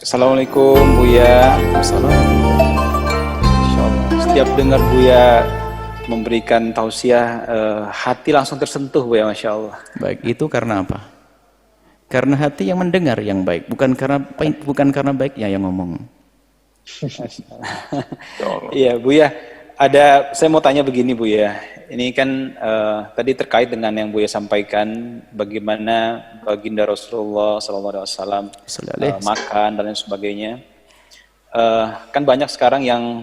Assalamualaikum Buya. Assalamualaikum. Masya Allah. Setiap dengar Buya memberikan tausiah, hati langsung tersentuh Buya, Masya Allah. Baik, itu karena apa? Karena hati yang mendengar yang baik, bukan karena baiknya yang ngomong. Iya Buya, saya mau tanya begini Buya. Ini kan tadi terkait dengan yang Buya sampaikan, bagaimana baginda Rasulullah SAW makan dan lain sebagainya. Kan banyak sekarang yang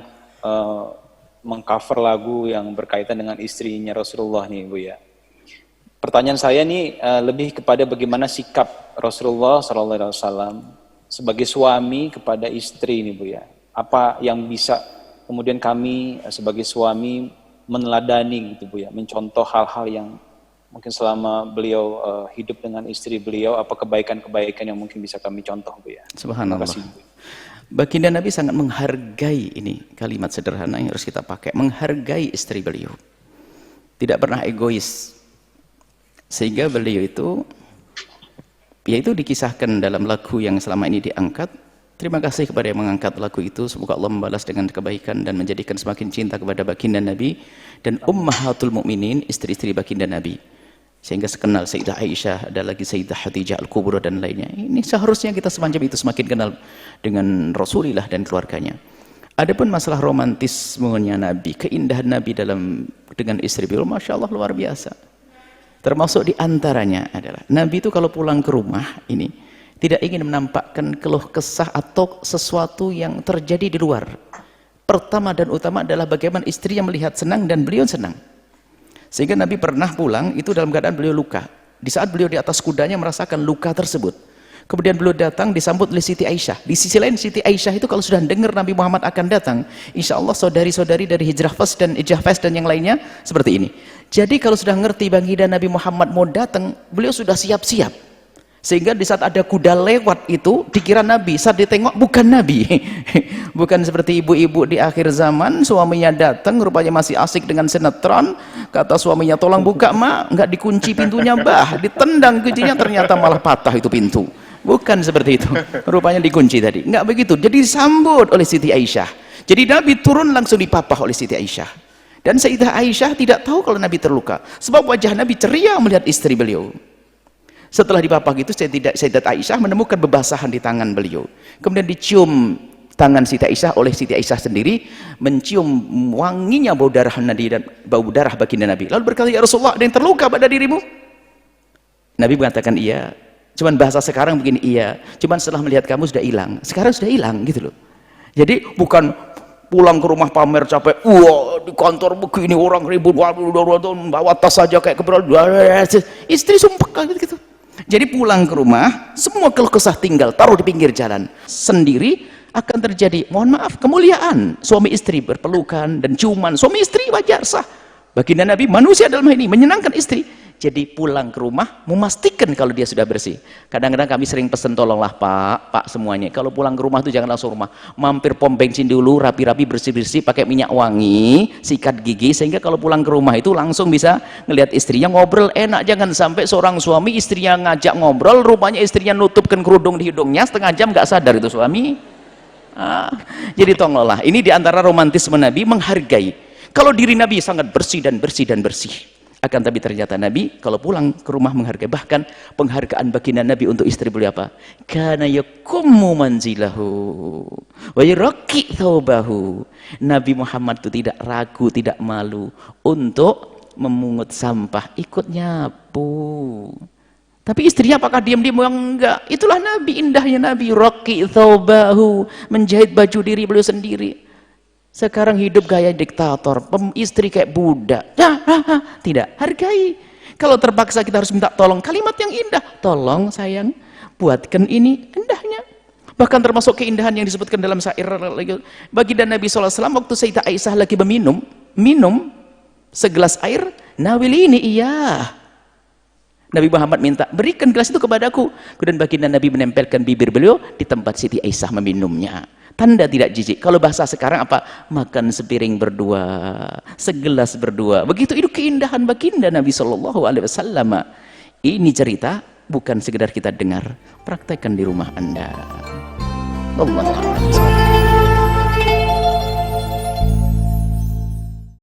mengcover lagu yang berkaitan dengan istrinya Rasulullah nih Buya. Pertanyaan saya nih lebih kepada bagaimana sikap Rasulullah SAW sebagai suami kepada istri nih Buya. Apa yang bisa kemudian kami sebagai suami meneladani gitu Buya, mencontoh hal-hal yang mungkin selama beliau hidup dengan istri beliau, apa kebaikan-kebaikan yang mungkin bisa kami contoh Buya. Subhanallah. Baginda Nabi sangat menghargai, ini kalimat sederhana yang harus kita pakai, menghargai istri beliau. Tidak pernah egois. Sehingga beliau itu, yaitu dikisahkan dalam lagu yang selama ini diangkat. Terima kasih kepada yang mengangkat lagu itu. Semoga Allah membalas dengan kebaikan dan menjadikan semakin cinta kepada baginda Nabi dan ummahatul mukminin, istri-istri baginda Nabi. Sehingga sekenal Sayyidah Aisyah, ada lagi Sayyidah Khadijah Al-Kubra dan lainnya. Ini seharusnya kita semacam itu, semakin kenal dengan Rasulullah dan keluarganya. Adapun masalah romantismenya Nabi, keindahan Nabi dengan istri beliau, Masya Allah luar biasa. Termasuk diantaranya adalah Nabi itu kalau pulang ke rumah ini tidak ingin menampakkan keluh kesah atau sesuatu yang terjadi di luar. Pertama dan utama adalah bagaimana istrinya melihat senang dan beliau senang. Sehingga Nabi pernah pulang itu dalam keadaan beliau luka. Di saat beliau di atas kudanya merasakan luka tersebut. Kemudian beliau datang disambut oleh Siti Aisyah. Di sisi lain Siti Aisyah itu kalau sudah dengar Nabi Muhammad akan datang, insya Allah saudari-saudari dari Hijrah Fas dan Ijah Fas dan yang lainnya seperti ini. Jadi kalau sudah ngerti baginda Nabi Muhammad mau datang, beliau sudah siap-siap. Sehingga di saat ada kuda lewat itu dikira Nabi, saat ditengok bukan Nabi. Bukan seperti ibu-ibu di akhir zaman, suaminya datang rupanya masih asik dengan sinetron, kata suaminya tolong buka mak, nggak dikunci pintunya bah, ditendang kuncinya ternyata malah patah itu pintu. Bukan seperti itu, rupanya dikunci tadi, nggak begitu. Jadi disambut oleh Siti Aisyah. Jadi Nabi turun langsung dipapah oleh Siti Aisyah. Dan Sayyidah Aisyah tidak tahu kalau Nabi terluka, sebab wajah Nabi ceria melihat istri beliau. Setelah dipapah gitu, Sayyidat Aisyah menemukan bebasahan di tangan beliau. Kemudian dicium tangan Siti Aisyah oleh Siti Aisyah sendiri, mencium wanginya bau darah Nabi dan bau darah baginda Nabi. Lalu berkata, ya Rasulullah, ada yang terluka pada dirimu? Nabi mengatakan iya. Cuman bahasa sekarang begini, iya. Cuman setelah melihat kamu sudah hilang. Sekarang sudah hilang gitu loh. Jadi bukan pulang ke rumah pamer capek, wah di kantor begini orang ribut, bawa tas saja kayak keberadaan. Istri sumpah gitu. Jadi pulang ke rumah, semua keluh kesah tinggal, taruh di pinggir jalan. Sendiri akan terjadi, mohon maaf, kemuliaan. Suami istri berpelukan dan ciuman. Suami istri wajar sah. Baginda Nabi manusia dalam hal ini menyenangkan istri. Jadi pulang ke rumah memastikan kalau dia sudah bersih. Kadang-kadang kami sering pesan, tolonglah pak semuanya, kalau pulang ke rumah itu jangan langsung rumah, mampir pom bensin dulu, rapi-rapi, bersih-bersih, pakai minyak wangi, sikat gigi, sehingga kalau pulang ke rumah itu langsung bisa ngelihat istrinya ngobrol enak. Jangan sampai seorang suami istrinya ngajak ngobrol, rupanya istrinya nutupkan kerudung di hidungnya, setengah jam nggak sadar itu suami. Jadi tolonglah, ini diantara romantisme Nabi, menghargai. Kalau diri Nabi sangat bersih dan bersih dan bersih, akan tapi ternyata Nabi kalau pulang ke rumah menghargai. Bahkan penghargaan baginda Nabi untuk istri beliau apa? Kana yakummu manzilahu wa yuraqi thawbahu. Nabi Muhammad itu tidak ragu, tidak malu untuk memungut sampah, ikut nyapu. Tapi istrinya apakah diam-diam? Enggak. Itulah Nabi, indahnya Nabi, raqi thawbahu, menjahit baju diri beliau sendiri. Sekarang hidup gaya diktator, istri kayak budak. Tidak, hargai. Kalau terpaksa kita harus minta tolong, kalimat yang indah, tolong sayang, buatkan ini, indahnya. Bahkan termasuk keindahan yang disebutkan dalam syair baginda Nabi SAW waktu Sayyidah Aisyah lagi minum segelas air, nawili ini iya. Nabi Muhammad minta, berikan gelas itu kepadaku. Kemudian baginda Nabi menempelkan bibir beliau di tempat Siti Aisyah meminumnya. Tanda tidak jijik. Kalau bahasa sekarang apa? Makan sepiring berdua, segelas berdua. Begitu itu keindahan baginda Nabi SAW. Ini cerita bukan sekedar kita dengar, praktekkan di rumah Anda. Wallahu a'lam.